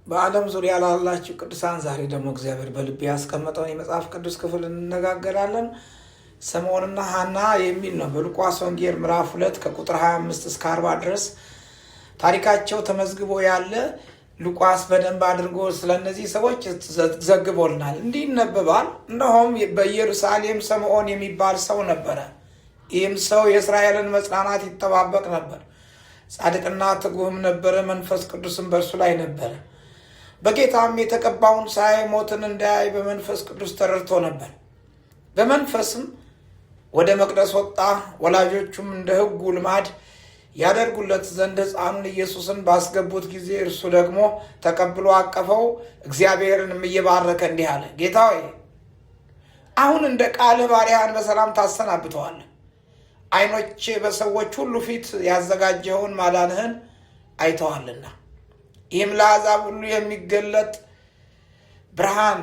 በዓለም ዙሪያ ላላችሁ ቅዱሳን ዛሬ ደግሞ እግዚአብሔር በልቤ ያስቀመጠውን የመጽሐፍ ቅዱስ ክፍል እንነጋገራለን። ስምዖንና ሐና የሚል ነው። በሉቃስ ወንጌል ምዕራፍ 2 ከቁጥር 25 እስከ 40 ድረስ ታሪካቸው ተመዝግቦ ያለ ሉቃስ በደንብ አድርጎ ስለነዚህ ሰዎች ዘግቦልናል። እንዲህ ይነበባል። እነሆም በኢየሩሳሌም ስምዖን የሚባል ሰው ነበረ። ይህም ሰው የእስራኤልን መጽናናት ይጠባበቅ ነበር። ጻድቅና ትጉህም ነበረ፣ መንፈስ ቅዱስም በእርሱ ላይ ነበረ። በጌታም የተቀባውን ሳያይ ሞትን እንዳያይ በመንፈስ ቅዱስ ተረድቶ ነበር። በመንፈስም ወደ መቅደስ ወጣ። ወላጆቹም እንደ ሕጉ ልማድ ያደርጉለት ዘንድ ሕፃኑን ኢየሱስን ባስገቡት ጊዜ እርሱ ደግሞ ተቀብሎ አቀፈው፣ እግዚአብሔርንም እየባረከ እንዲህ አለ፣ ጌታ ሆይ አሁን እንደ ቃልህ ባሪያህን በሰላም ታሰናብተዋለህ። ዓይኖቼ በሰዎች ሁሉ ፊት ያዘጋጀኸውን ማዳንህን አይተዋልና። ይህም ለአሕዛብ ሁሉ የሚገለጥ ብርሃን፣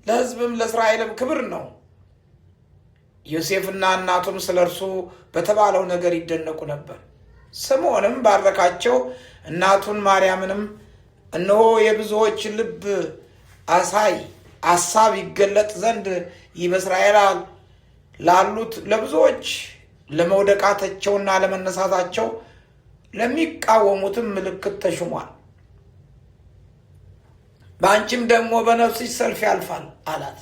ለሕዝብም ለእስራኤልም ክብር ነው። ዮሴፍና እናቱም ስለ እርሱ በተባለው ነገር ይደነቁ ነበር። ስምዖንም ባረካቸው። እናቱን ማርያምንም እነሆ የብዙዎች ልብ አሳብ ይገለጥ ዘንድ ይህ በእስራኤል ላሉት ለብዙዎች ለመውደቃታቸውና ለመነሳታቸው ለሚቃወሙትም ምልክት ተሹሟል። በአንቺም ደግሞ በነፍስሽ ሰልፍ ያልፋል አላት።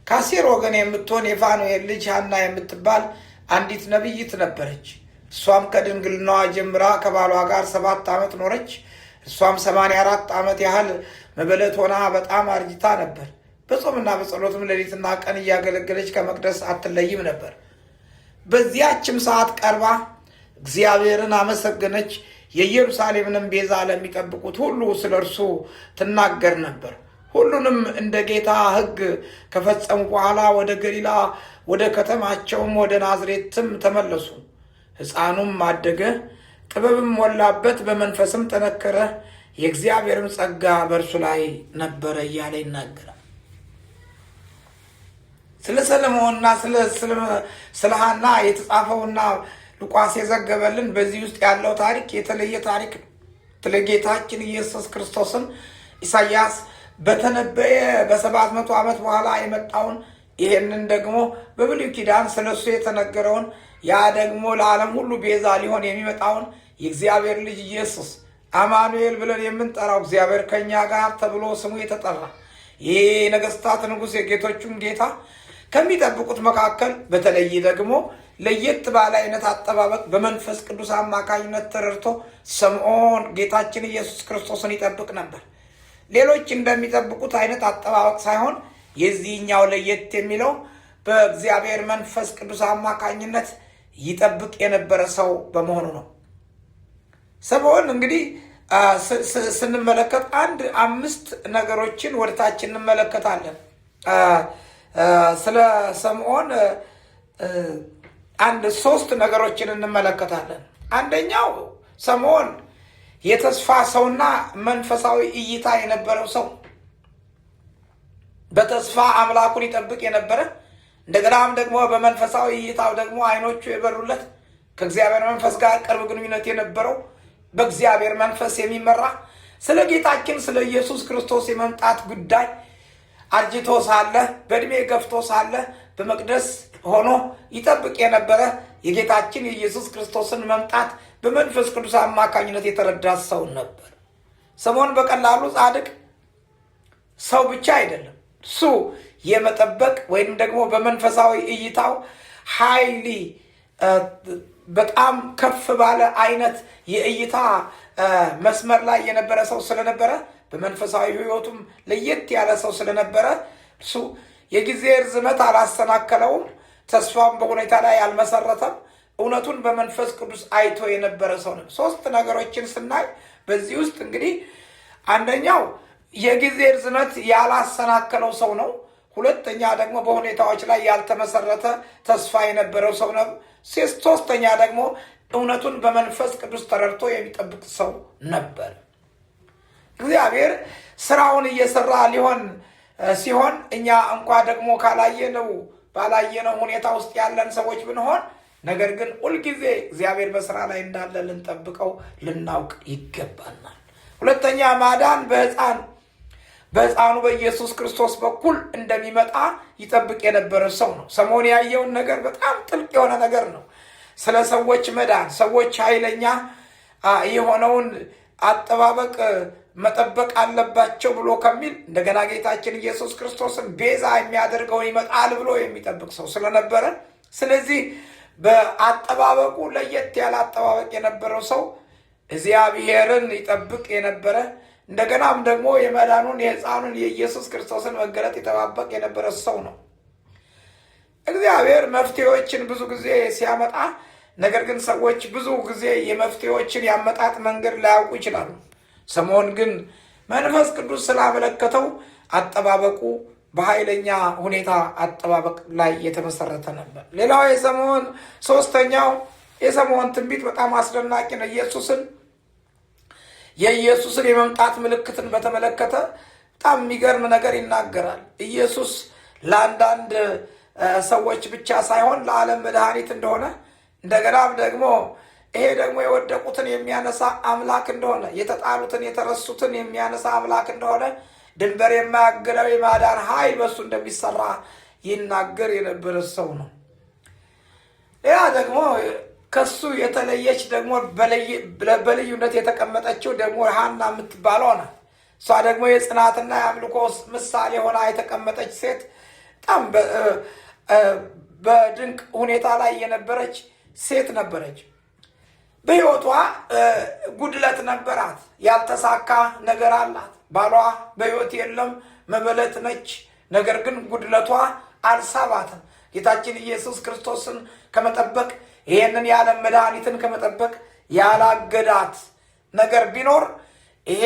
ከአሴር ወገን የምትሆን የፋኑኤል ልጅ ሐና የምትባል አንዲት ነቢይት ነበረች። እሷም ከድንግልናዋ ጀምራ ከባሏ ጋር 7 ዓመት ኖረች። እሷም 84 ዓመት ያህል መበለት ሆና በጣም አርጅታ ነበር። በጾምና በጸሎትም ሌሊትና ቀን እያገለገለች ከመቅደስ አትለይም ነበር። በዚያችም ሰዓት ቀርባ እግዚአብሔርን አመሰገነች። የኢየሩሳሌምንም ቤዛ ለሚጠብቁት ሁሉ ስለ እርሱ ትናገር ነበር። ሁሉንም እንደ ጌታ ሕግ ከፈጸሙ በኋላ ወደ ገሊላ ወደ ከተማቸውም ወደ ናዝሬትም ተመለሱ። ሕፃኑም አደገ፣ ጥበብም ሞላበት፣ በመንፈስም ጠነከረ፣ የእግዚአብሔርም ጸጋ በእርሱ ላይ ነበረ እያለ ይናገራል። ስለ ሰሎሞንና ስለ ሐና የተጻፈውና ሉቃስ የዘገበልን በዚህ ውስጥ ያለው ታሪክ የተለየ ታሪክ ነው። ስለ ጌታችን ኢየሱስ ክርስቶስን ኢሳይያስ በተነበየ በ700 ዓመት በኋላ የመጣውን ይህንን ደግሞ በብሉይ ኪዳን ስለ እሱ የተነገረውን ያ ደግሞ ለዓለም ሁሉ ቤዛ ሊሆን የሚመጣውን የእግዚአብሔር ልጅ ኢየሱስ አማኑኤል ብለን የምንጠራው እግዚአብሔር ከእኛ ጋር ተብሎ ስሙ የተጠራ ይህ ነገስታት ንጉሥ የጌቶቹም ጌታ ከሚጠብቁት መካከል በተለይ ደግሞ ለየት ባለ አይነት አጠባበቅ በመንፈስ ቅዱስ አማካኝነት ተረድቶ ስምዖን ጌታችን ኢየሱስ ክርስቶስን ይጠብቅ ነበር። ሌሎች እንደሚጠብቁት አይነት አጠባበቅ ሳይሆን የዚህኛው ለየት የሚለው በእግዚአብሔር መንፈስ ቅዱስ አማካኝነት ይጠብቅ የነበረ ሰው በመሆኑ ነው። ስምዖን እንግዲህ ስንመለከት 5 ነገሮችን ወደታች እንመለከታለን። ስለ ስምዖን 3 ነገሮችን እንመለከታለን። አንደኛው ስምዖን የተስፋ ሰውና መንፈሳዊ እይታ የነበረው ሰው፣ በተስፋ አምላኩን ይጠብቅ የነበረ እንደገናም ደግሞ በመንፈሳዊ እይታው ደግሞ ዓይኖቹ የበሩለት ከእግዚአብሔር መንፈስ ጋር ቅርብ ግንኙነት የነበረው በእግዚአብሔር መንፈስ የሚመራ ስለ ጌታችን ስለ ኢየሱስ ክርስቶስ የመምጣት ጉዳይ አርጅቶ ሳለ በዕድሜ ገፍቶ ሳለ በመቅደስ ሆኖ ይጠብቅ የነበረ የጌታችን የኢየሱስ ክርስቶስን መምጣት በመንፈስ ቅዱስ አማካኝነት የተረዳ ሰው ነበር። ስምዖን በቀላሉ ጻድቅ ሰው ብቻ አይደለም። እሱ የመጠበቅ ወይም ደግሞ በመንፈሳዊ እይታው ኃይሊ በጣም ከፍ ባለ አይነት የእይታ መስመር ላይ የነበረ ሰው ስለነበረ በመንፈሳዊ ሕይወቱም ለየት ያለ ሰው ስለነበረ እሱ የጊዜ ርዝመት አላሰናከለውም። ተስፋም በሁኔታ ላይ አልመሰረተም። እውነቱን በመንፈስ ቅዱስ አይቶ የነበረ ሰው ነው። 3 ነገሮችን ስናይ በዚህ ውስጥ እንግዲህ አንደኛው የጊዜ ርዝመት ያላሰናከለው ሰው ነው። ሁለተኛ ደግሞ በሁኔታዎች ላይ ያልተመሰረተ ተስፋ የነበረው ሰው ነው። ሶስተኛ ደግሞ እውነቱን በመንፈስ ቅዱስ ተረድቶ የሚጠብቅ ሰው ነበር። እግዚአብሔር ስራውን እየሰራ ሲሆን እኛ እንኳ ደግሞ ባላየነው ሁኔታ ውስጥ ያለን ሰዎች ብንሆን ነገር ግን ሁልጊዜ እግዚአብሔር በስራ ላይ እንዳለ ልንጠብቀው ልናውቅ ይገባናል። ሁለተኛ ማዳን በሕፃኑ በኢየሱስ ክርስቶስ በኩል እንደሚመጣ ይጠብቅ የነበረ ሰው ነው። ሰሞን ያየውን ነገር በጣም ጥልቅ የሆነ ነገር ነው። ስለ ሰዎች መዳን፣ ሰዎች ኃይለኛ የሆነውን አጠባበቅ መጠበቅ አለባቸው ብሎ ከሚል እንደገና ጌታችን ኢየሱስ ክርስቶስን ቤዛ የሚያደርገውን ይመጣል ብሎ የሚጠብቅ ሰው ስለነበረ፣ ስለዚህ በአጠባበቁ ለየት ያለ አጠባበቅ የነበረው ሰው እግዚአብሔርን ይጠብቅ የነበረ እንደገናም ደግሞ የመዳኑን የሕፃኑን የኢየሱስ ክርስቶስን መገለጥ ይጠባበቅ የነበረ ሰው ነው። እግዚአብሔር መፍትሄዎችን ብዙ ጊዜ ሲያመጣ፣ ነገር ግን ሰዎች ብዙ ጊዜ የመፍትሄዎችን ያመጣጥ መንገድ ላያውቁ ይችላሉ። ሰሞን ግን መንፈስ ቅዱስ ስላመለከተው አጠባበቁ በኃይለኛ ሁኔታ አጠባበቅ ላይ የተመሰረተ ነበር። ሌላው ሶስተኛው የሰሞን ትንቢት በጣም አስደናቂ ነው። የኢየሱስን የመምጣት ምልክትን በተመለከተ በጣም የሚገርም ነገር ይናገራል። ኢየሱስ ለአንዳንድ ሰዎች ብቻ ሳይሆን ለዓለም መድኃኒት እንደሆነ፣ እንደገናም ደግሞ ይሄ ደግሞ የወደቁትን የሚያነሳ አምላክ እንደሆነ፣ የተጣሉትን የተረሱትን የሚያነሳ አምላክ እንደሆነ፣ ድንበር የማያግደው የማዳን ኃይል በሱ እንደሚሰራ ይናገር የነበረ ሰው ነው። ሌላ ደግሞ ከሱ የተለየች ደግሞ በልዩነት የተቀመጠችው ደግሞ ሐና የምትባለው ናት። እሷ ደግሞ የጽናትና የአምልኮ ምሳሌ ሆና የተቀመጠች ሴት፣ በጣም በድንቅ ሁኔታ ላይ የነበረች ሴት ነበረች። በሕይወቷ ጉድለት ነበራት። ያልተሳካ ነገር አላት። ባሏ በሕይወት የለም፣ መበለት ነች። ነገር ግን ጉድለቷ አልሳባትም። ጌታችን ኢየሱስ ክርስቶስን ከመጠበቅ ይሄንን የዓለም መድኃኒትን ከመጠበቅ ያላገዳት ነገር ቢኖር ይሄ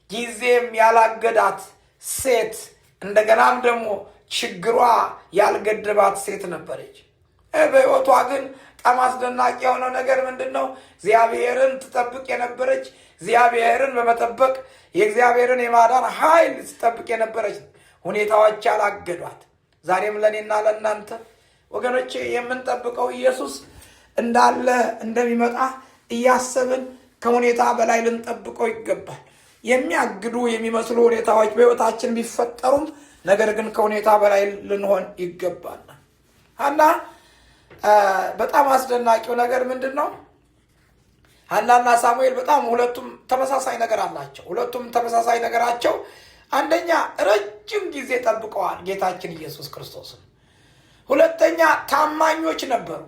ጊዜም ያላገዳት ሴት፣ እንደገናም ደግሞ ችግሯ ያልገደባት ሴት ነበረች። በሕይወቷ ግን በጣም አስደናቂ የሆነው ነገር ምንድን ነው? እግዚአብሔርን ትጠብቅ የነበረች፣ እግዚአብሔርን በመጠበቅ የእግዚአብሔርን የማዳን ኃይል ትጠብቅ የነበረች፣ ሁኔታዎች ያላገዷት። ዛሬም ለእኔና ለእናንተ ወገኖቼ የምንጠብቀው ኢየሱስ እንዳለ እንደሚመጣ እያሰብን ከሁኔታ በላይ ልንጠብቀው ይገባል። የሚያግዱ የሚመስሉ ሁኔታዎች በሕይወታችን ቢፈጠሩም ነገር ግን ከሁኔታ በላይ ልንሆን ይገባል። ሐና በጣም አስደናቂው ነገር ምንድን ነው? ሐናና ሳሙኤል በጣም ሁለቱም ተመሳሳይ ነገር አላቸው። ሁለቱም ተመሳሳይ ነገራቸው አንደኛ ረጅም ጊዜ ጠብቀዋል ጌታችን ኢየሱስ ክርስቶስን። ሁለተኛ ታማኞች ነበሩ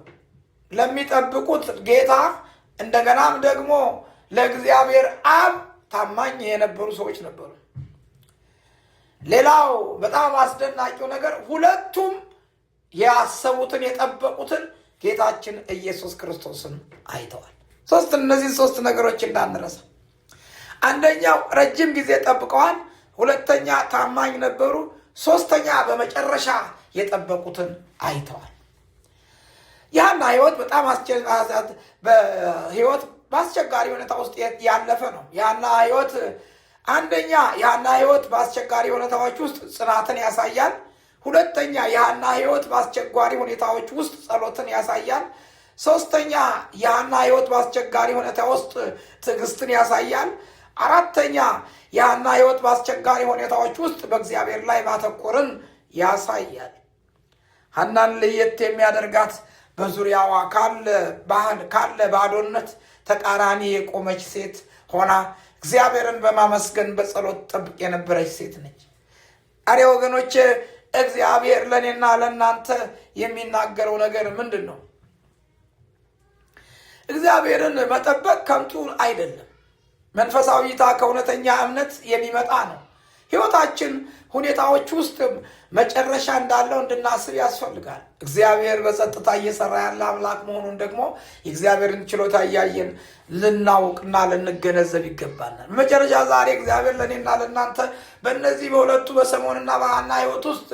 ለሚጠብቁት ጌታ፣ እንደገናም ደግሞ ለእግዚአብሔር አብ ታማኝ የነበሩ ሰዎች ነበሩ። ሌላው በጣም አስደናቂው ነገር ሁለቱም ያሰቡትን የጠበቁትን ጌታችን ኢየሱስ ክርስቶስን አይተዋል። እነዚህ ሶስት ነገሮች እንዳንረሳ። አንደኛው ረጅም ጊዜ ጠብቀዋል፣ ሁለተኛ ታማኝ ነበሩ፣ ሶስተኛ በመጨረሻ የጠበቁትን አይተዋል። የሐና ሕይወት በጣም በሕይወት በአስቸጋሪ ሁኔታ ውስጥ ያለፈ ነው። የሐና ሕይወት በአስቸጋሪ ሁኔታዎች ውስጥ ጽናትን ያሳያል። ሁለተኛ የሐና ሕይወት በአስቸጋሪ ሁኔታዎች ውስጥ ጸሎትን ያሳያል። ሶስተኛ የሐና ሕይወት በአስቸጋሪ ሁኔታ ውስጥ ትዕግስትን ያሳያል። አራተኛ የሐና ሕይወት በአስቸጋሪ ሁኔታዎች ውስጥ በእግዚአብሔር ላይ ማተኮርን ያሳያል። ሐናን ለየት የሚያደርጋት በዙሪያዋ ካለ ባዶነት ተቃራኒ የቆመች ሴት ሆና እግዚአብሔርን በማመስገን በጸሎት ጠብቅ የነበረች ሴት ነች። አሬ ወገኖች፣ እግዚአብሔር ለእኔና ለእናንተ የሚናገረው ነገር ምንድን ነው? እግዚአብሔርን መጠበቅ ከንቱ አይደለም። መንፈሳዊ እይታ ከእውነተኛ እምነት የሚመጣ ነው። ሕይወታችን ሁኔታዎች ውስጥ መጨረሻ እንዳለው እንድናስብ ያስፈልጋል። እግዚአብሔር በጸጥታ እየሰራ ያለ አምላክ መሆኑን ደግሞ የእግዚአብሔርን ችሎታ እያየን ልናውቅና ልንገነዘብ ይገባናል። መጨረሻ ዛሬ እግዚአብሔር ለእኔና ለእናንተ በእነዚህ በሁለቱ በሰሞንና በሐና ሕይወት ውስጥ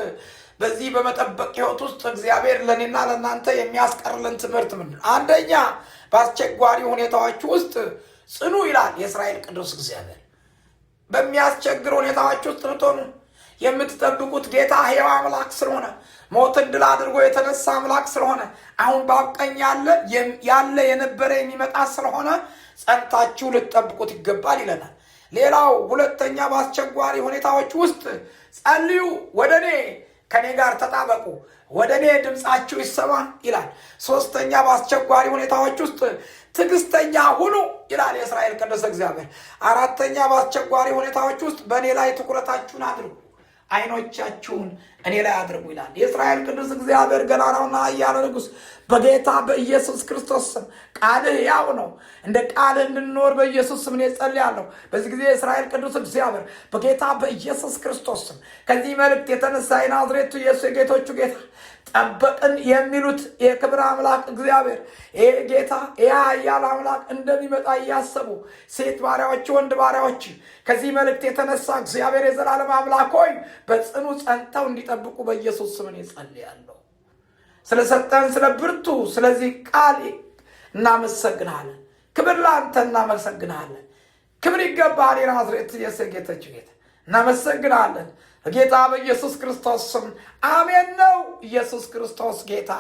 በዚህ በመጠበቅ ሕይወት ውስጥ እግዚአብሔር ለእኔና ለእናንተ የሚያስቀርልን ትምህርት ምንድን? አንደኛ በአስቸጋሪ ሁኔታዎች ውስጥ ጽኑ ይላል የእስራኤል ቅዱስ እግዚአብሔር። በሚያስቸግር ሁኔታዎች ውስጥ ብትሆኑ የምትጠብቁት ጌታ ሕያው አምላክ ስለሆነ፣ ሞትን ድል አድርጎ የተነሳ አምላክ ስለሆነ፣ አሁን በአብ ቀኝ ያለ የነበረ የሚመጣ ስለሆነ ጸንታችሁ ልትጠብቁት ይገባል ይለናል። ሌላው ሁለተኛ በአስቸጋሪ ሁኔታዎች ውስጥ ጸልዩ፣ ወደ እኔ ከኔ ጋር ተጣበቁ፣ ወደ እኔ ድምፃችሁ ይሰማ ይላል። ሶስተኛ በአስቸጋሪ ሁኔታዎች ውስጥ ትዕግስተኛ ሁኑ ይላል የእስራኤል ቅዱስ እግዚአብሔር። አራተኛ በአስቸጋሪ ሁኔታዎች ውስጥ በእኔ ላይ ትኩረታችሁን አድርጉ፣ አይኖቻችሁን እኔ ላይ አድርጉ ይላል የእስራኤል ቅዱስ እግዚአብሔር። ገናናውና ኃያሉ ንጉሥ በጌታ በኢየሱስ ክርስቶስ ስም ቃልህ ያው ነው። እንደ ቃልህ እንድንኖር በኢየሱስ ስም እኔ ጸልያለሁ። በዚህ ጊዜ የእስራኤል ቅዱስ እግዚአብሔር በጌታ በኢየሱስ ክርስቶስ ስም ከዚህ መልእክት የተነሳ የናዝሬቱ ኢየሱስ የጌቶቹ ጌታ ጠበቅን የሚሉት የክብር አምላክ እግዚአብሔር ይሄ ጌታ ይሄ ኃያል አምላክ እንደሚመጣ እያሰቡ ሴት ባሪያዎች፣ ወንድ ባሪያዎች ከዚህ መልእክት የተነሳ እግዚአብሔር የዘላለም አምላክ ሆይ በጽኑ ጸንተው እንዲጠብቁ በኢየሱስ ስም እኔ ጸልያለሁ። ስለሰጠን ስለ ብርቱ ስለዚህ ቃል እናመሰግናለን። ክብር ለአንተ እናመሰግናለን። ክብር ይገባል። የናዝሬት ኢየሱስ ጌቶቹ ጌታ እናመሰግናለን። በጌታ በኢየሱስ ክርስቶስ ስም አሜን ነው። ኢየሱስ ክርስቶስ ጌታ